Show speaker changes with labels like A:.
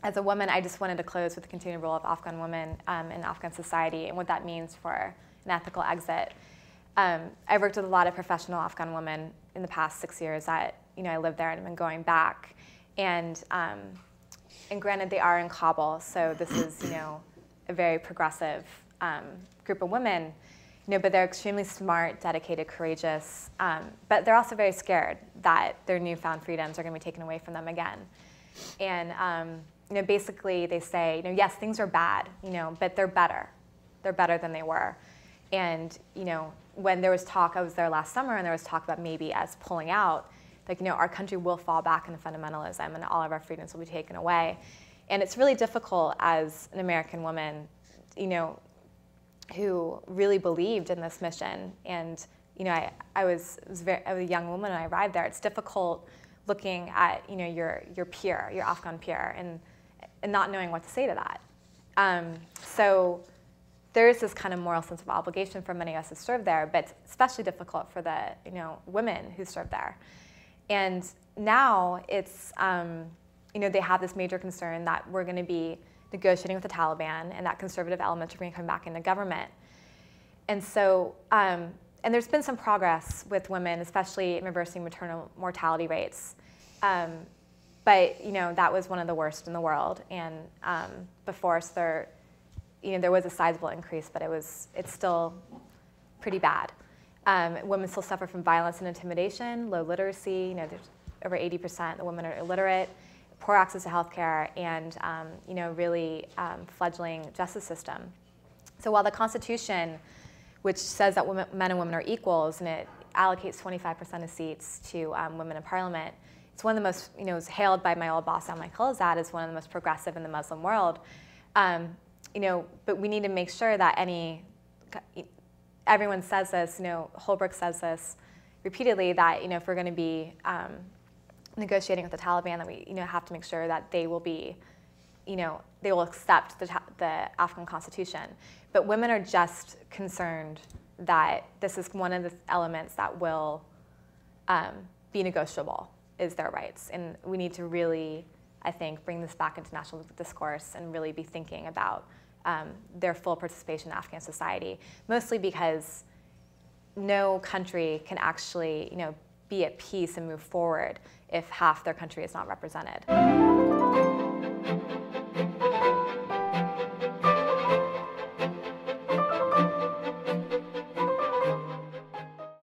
A: as a woman, I just wanted to close with the continued role of Afghan women in Afghan society and what that means for an ethical exit. I've worked with a lot of professional Afghan women in the past 6 years that, I lived there and have been going back. And granted, they are in Kabul, so this is, a very progressive group of women, but they're extremely smart, dedicated, courageous, but they're also very scared that their newfound freedoms are going to be taken away from them again. And basically they say, yes, things are bad, but they're better. They're better than they were. And when there was talk, I was there last summer, and there was talk about maybe us pulling out, like, our country will fall back into fundamentalism and all of our freedoms will be taken away. And it's really difficult as an American woman, who really believed in this mission. And I was a young woman when I arrived there. It's difficult looking at your peer, your Afghan peer, and not knowing what to say to that. So there is this kind of moral sense of obligation for many of us who serve there, but especially difficult for the women who serve there. And now it's they have this major concern that we're going to be negotiating with the Taliban, and that conservative elements are going to come back into government. And so, and there's been some progress with women, especially in reversing maternal mortality rates. But that was one of the worst in the world. And before, so there was a sizable increase, but it's still pretty bad. Women still suffer from violence and intimidation, low literacy. There's over 80% of the women are illiterate, poor access to healthcare, and really fledgling justice system. So while the Constitution, which says that men and women are equals, and it allocates 25% of seats to women in parliament, it's one of the most, it's hailed by my old boss, Al Khalilzad, as one of the most progressive in the Muslim world. But we need to make sure that everyone says this, Holbrooke says this repeatedly, that if we're going to be negotiating with the Taliban, that we have to make sure that they will be, they will accept the Afghan constitution. But women are just concerned that this is one of the elements that will be negotiable, is their rights. And we need to really, I think, bring this back into national discourse and really be thinking about their full participation in Afghan society, mostly because no country can actually, be at peace and move forward if half their country is not represented.